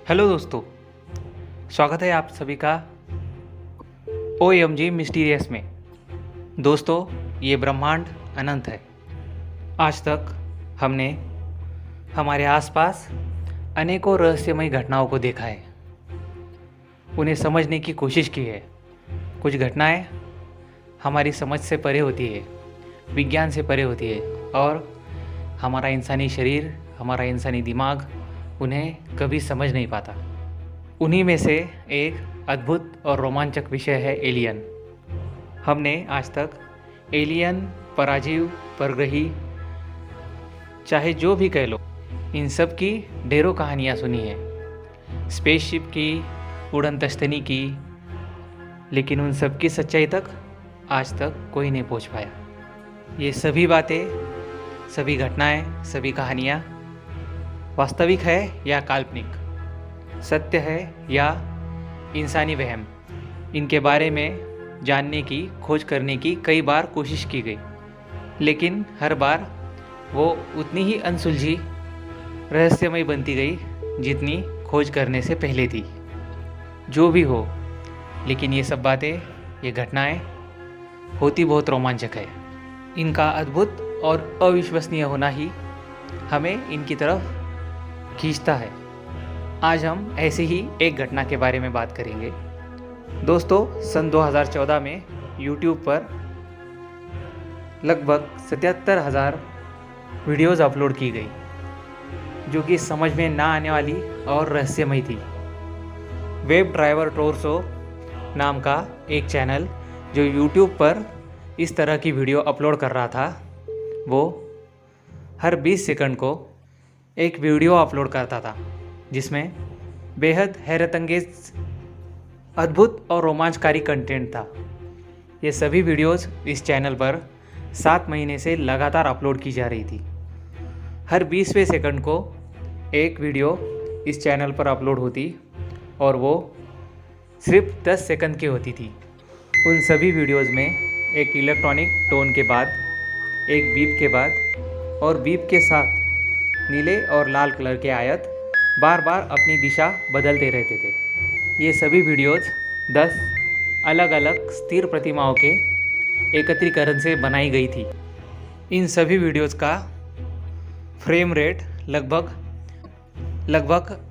Hello दोस्तों, स्वागत है आप सभी का OMG मिस्टीरियस में। दोस्तों, ये ब्रह्मांड अनंत है। आज तक हमने हमारे आसपास अनेकों रहस्यमय घटनाओं को देखा है, उन्हें समझने की कोशिश की है। कुछ घटनाएं हमारी समझ से परे होती है, विज्ञान से परे होती है, और हमारा इंसानी शरीर, हमारा इंसानी दिमाग उन्हें कभी समझ नहीं पाता। उन्हीं में से एक अद्भुत और रोमांचक विषय है एलियन। हमने आज तक एलियन, पराजीव, परग्रही, चाहे जो भी कह लो, इन सब की ढेरों कहानियाँ सुनी हैं, स्पेसशिप की, उड़न तश्तनी की, लेकिन उन सब की सच्चाई तक आज तक कोई नहीं पहुंच पाया। ये सभी बातें, सभी घटनाएं, सभी कहानियाँ वास्तविक है या काल्पनिक, सत्य है या इंसानी वहम, इनके बारे में जानने की, खोज करने की कई बार कोशिश की गई, लेकिन हर बार वो उतनी ही अनसुलझी, रहस्यमय बनती गई जितनी खोज करने से पहले थी। जो भी हो, लेकिन ये सब बातें, ये घटनाएं होती बहुत रोमांचक है। इनका अद्भुत और अविश्वसनीय होना ही हमें इनकी तरफ खींचता है। आज हम ऐसी ही एक घटना के बारे में बात करेंगे। दोस्तों, सन 2014 में YouTube पर लगभग 77,000 वीडियोज़ अपलोड की गई, जो कि समझ में ना आने वाली और रहस्यमय थी। वेब ड्राइवर टोरसो नाम का एक चैनल जो YouTube पर इस तरह की वीडियो अपलोड कर रहा था, वो हर 20 सेकंड को एक वीडियो अपलोड करता था जिसमें बेहद हैरतअंगेज, अद्भुत और रोमांचकारी कंटेंट था। ये सभी वीडियोस इस चैनल पर 7 महीने से लगातार अपलोड की जा रही थी। हर 20वें सेकंड को एक वीडियो इस चैनल पर अपलोड होती और वो सिर्फ 10 सेकंड की होती थी। उन सभी वीडियोस में एक इलेक्ट्रॉनिक टोन के बाद, एक बीप के बाद और बीप के साथ नीले और लाल कलर के आयत बार बार अपनी दिशा बदलते रहते थे। ये सभी वीडियोज़ 10 अलग अलग स्थिर प्रतिमाओं के एकत्रीकरण से बनाई गई थी। इन सभी वीडियोज़ का फ्रेम रेट लगभग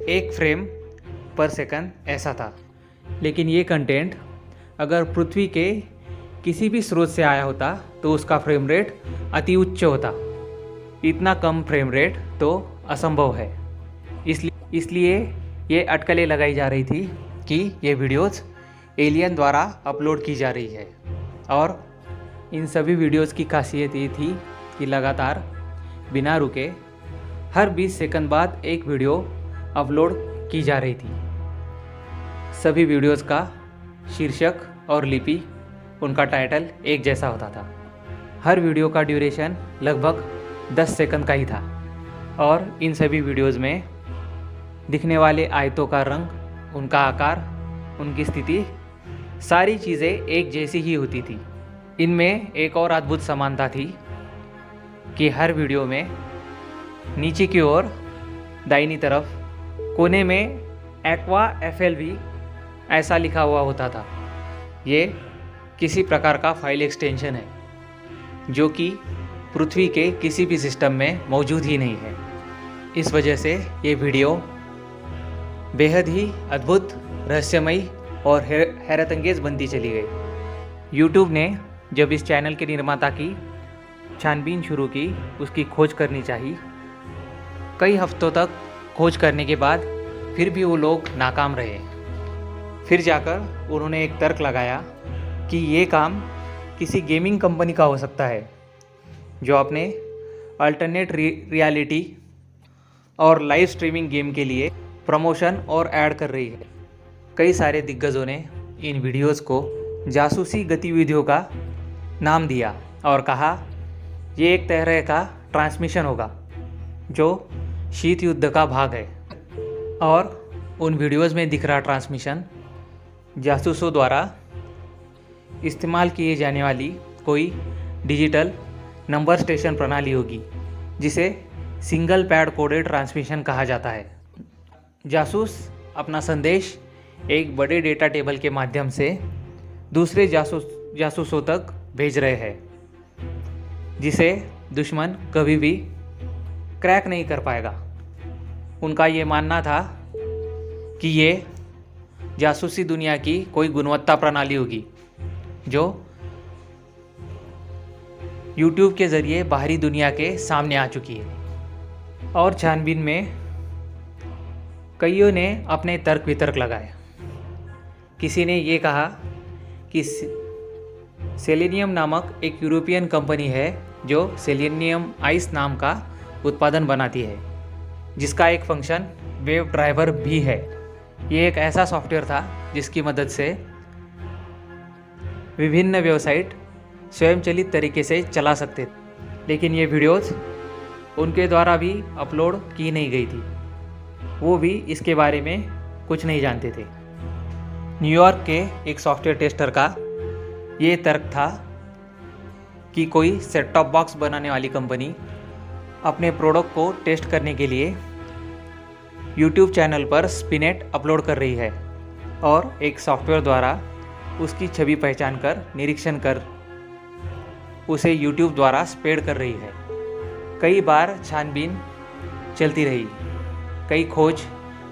1 फ्रेम पर सेकंड ऐसा था। लेकिन ये कंटेंट अगर पृथ्वी के किसी भी स्रोत से आया होता तो उसका फ्रेम रेट अति उच्च होता। इतना कम फ्रेम रेट तो असंभव है। इसलिए ये अटकलें लगाई जा रही थी कि ये वीडियोस एलियन द्वारा अपलोड की जा रही है। और इन सभी वीडियोस की खासियत ये थी कि लगातार बिना रुके हर 20 सेकंड बाद एक वीडियो अपलोड की जा रही थी। सभी वीडियोस का शीर्षक और लिपि, उनका टाइटल एक जैसा होता था। हर वीडियो का ड्यूरेशन लगभग 10 सेकंड का ही था और इन सभी वीडियोस में दिखने वाले आयतों का रंग, उनका आकार, उनकी स्थिति, सारी चीज़ें एक जैसी ही होती थी। इनमें एक और अद्भुत समानता थी कि हर वीडियो में नीचे की ओर दाहिनी तरफ कोने में एक्वा FLV ऐसा लिखा हुआ होता था। ये किसी प्रकार का फाइल एक्सटेंशन है जो कि पृथ्वी के किसी भी सिस्टम में मौजूद ही नहीं है। इस वजह से ये वीडियो बेहद ही अद्भुत, रहस्यमयी और हैरतअंगेज बनती चली गई। YouTube ने जब इस चैनल के निर्माता की छानबीन शुरू की, उसकी खोज करनी चाहिए। कई हफ्तों तक खोज करने के बाद फिर भी वो लोग नाकाम रहे। फिर जाकर उन्होंने एक तर्क लगाया कि ये काम किसी गेमिंग कंपनी का हो सकता है जो अपने अल्टरनेट रियलिटी और लाइव स्ट्रीमिंग गेम के लिए प्रमोशन और ऐड कर रही है। कई सारे दिग्गजों ने इन वीडियोस को जासूसी गतिविधियों का नाम दिया और कहा ये एक तरह का ट्रांसमिशन होगा जो शीत युद्ध का भाग है। और उन वीडियोस में दिख रहा ट्रांसमिशन जासूसों द्वारा इस्तेमाल किए जाने वाली कोई डिजिटल नंबर स्टेशन प्रणाली होगी जिसे सिंगल पैड कोडेड ट्रांसमिशन कहा जाता है। जासूस अपना संदेश एक बड़े डेटा टेबल के माध्यम से दूसरे जासूसों तक भेज रहे हैं, जिसे दुश्मन कभी भी क्रैक नहीं कर पाएगा। उनका ये मानना था कि ये जासूसी दुनिया की कोई गुणवत्ता प्रणाली होगी जो YouTube के ज़रिए बाहरी दुनिया के सामने आ चुकी है। और छानबीन में कईयों ने अपने तर्क वितर्क लगाए। किसी ने ये कहा कि सेलेनियम नामक एक यूरोपियन कंपनी है जो सेलेनियम आइस नाम का उत्पादन बनाती है, जिसका एक फंक्शन वेब ड्राइवर भी है। ये एक ऐसा सॉफ्टवेयर था जिसकी मदद से विभिन्न वेबसाइट स्वयंचलित तरीके से चला सकते थे, लेकिन ये वीडियोस उनके द्वारा भी अपलोड की नहीं गई थी। वो भी इसके बारे में कुछ नहीं जानते थे। न्यूयॉर्क के एक सॉफ्टवेयर टेस्टर का ये तर्क था कि कोई सेट टॉप बॉक्स बनाने वाली कंपनी अपने प्रोडक्ट को टेस्ट करने के लिए YouTube चैनल पर स्पिनेट अपलोड कर रही है और एक सॉफ्टवेयर द्वारा उसकी छवि पहचान कर निरीक्षण कर उसे YouTube द्वारा स्प्रेड कर रही है। कई बार छानबीन चलती रही, कई खोज,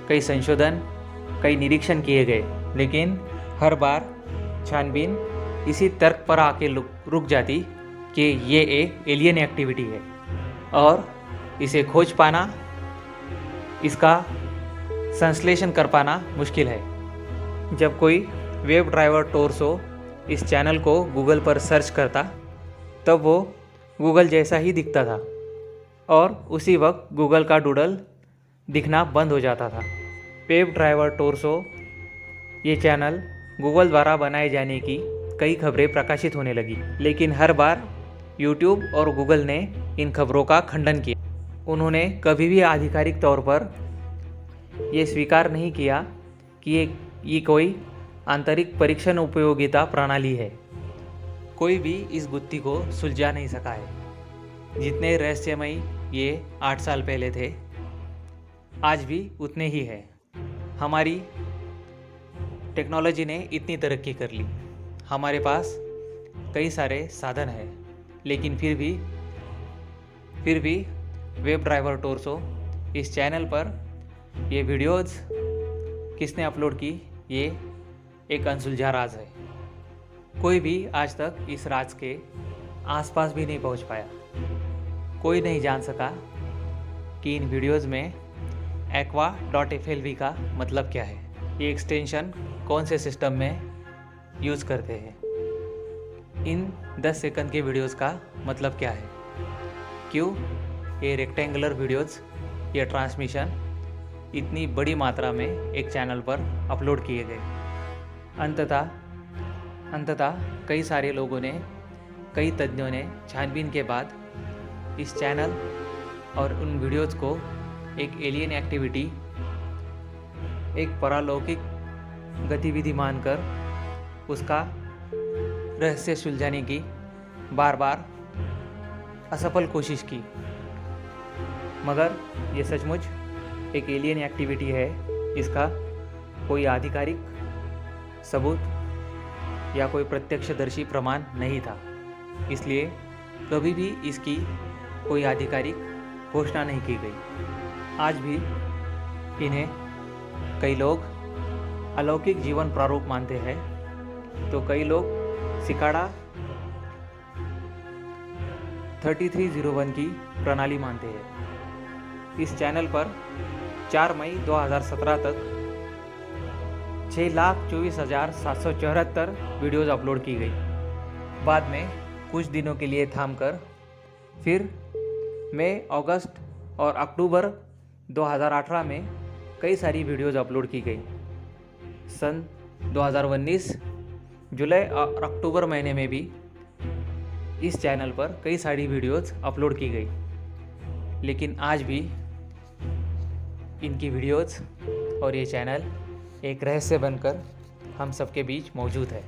कई संशोधन, कई निरीक्षण किए गए, लेकिन हर बार छानबीन इसी तर्क पर आके रुक जाती कि ये एक एलियन एक्टिविटी है और इसे खोज पाना, इसका संश्लेषण कर पाना मुश्किल है। जब कोई वेब ड्राइवर टोरसो इस चैनल को गूगल पर सर्च करता तब वो गूगल जैसा ही दिखता था और उसी वक्त गूगल का डूडल दिखना बंद हो जाता था। वेब ड्राइवर टोरसो ये चैनल गूगल द्वारा बनाए जाने की कई खबरें प्रकाशित होने लगी, लेकिन हर बार YouTube और गूगल ने इन खबरों का खंडन किया। उन्होंने कभी भी आधिकारिक तौर पर ये स्वीकार नहीं किया कि ये कोई आंतरिक परीक्षण उपयोगिता प्रणाली है। कोई भी इस गुत्थी को सुलझा नहीं सका है। जितने रहस्यमयी ये 8 साल पहले थे, आज भी उतने ही है। हमारी टेक्नोलॉजी ने इतनी तरक्की कर ली, हमारे पास कई सारे साधन हैं, लेकिन फिर भी वेब ड्राइवर टोरसो इस चैनल पर ये वीडियोज़ किसने अपलोड की, ये एक अनसुलझा राज है। कोई भी आज तक इस राज के आसपास भी नहीं पहुंच पाया। कोई नहीं जान सका कि इन वीडियोज़ में aqua.flv का मतलब क्या है, ये एक्सटेंशन कौन से सिस्टम में यूज़ करते हैं, इन 10 सेकंड के वीडियोज़ का मतलब क्या है, क्यों ये रेक्टेंगुलर वीडियोज़ या ट्रांसमिशन इतनी बड़ी मात्रा में एक चैनल पर अपलोड किए गए। अंततः कई सारे लोगों ने, कई तज्ञों ने छानबीन के बाद इस चैनल और उन वीडियोज़ को एक एलियन एक्टिविटी, एक पारलौकिक गतिविधि मानकर उसका रहस्य सुलझाने की बार बार असफल कोशिश की। मगर ये सचमुच एक एलियन एक्टिविटी है, इसका कोई आधिकारिक सबूत या कोई प्रत्यक्षदर्शी प्रमाण नहीं था, इसलिए कभी भी इसकी कोई आधिकारिक घोषणा नहीं की गई। आज भी इन्हें कई लोग अलौकिक जीवन प्रारूप मानते हैं, तो कई लोग सिकाड़ा 3301 की प्रणाली मानते हैं। इस चैनल पर 4 मई 2017 तक 6,24,774 वीडियोज़ अपलोड की गई। बाद में कुछ दिनों के लिए थामकर फिर मई, अगस्त और अक्टूबर 2018 में कई सारी वीडियोज़ अपलोड की गई। सन 2019 जुलाई और अक्टूबर महीने में भी इस चैनल पर कई सारी वीडियोज़ अपलोड की गई, लेकिन आज भी इनकी वीडियोज़ और ये चैनल एक रहस्य बनकर हम सबके बीच मौजूद है।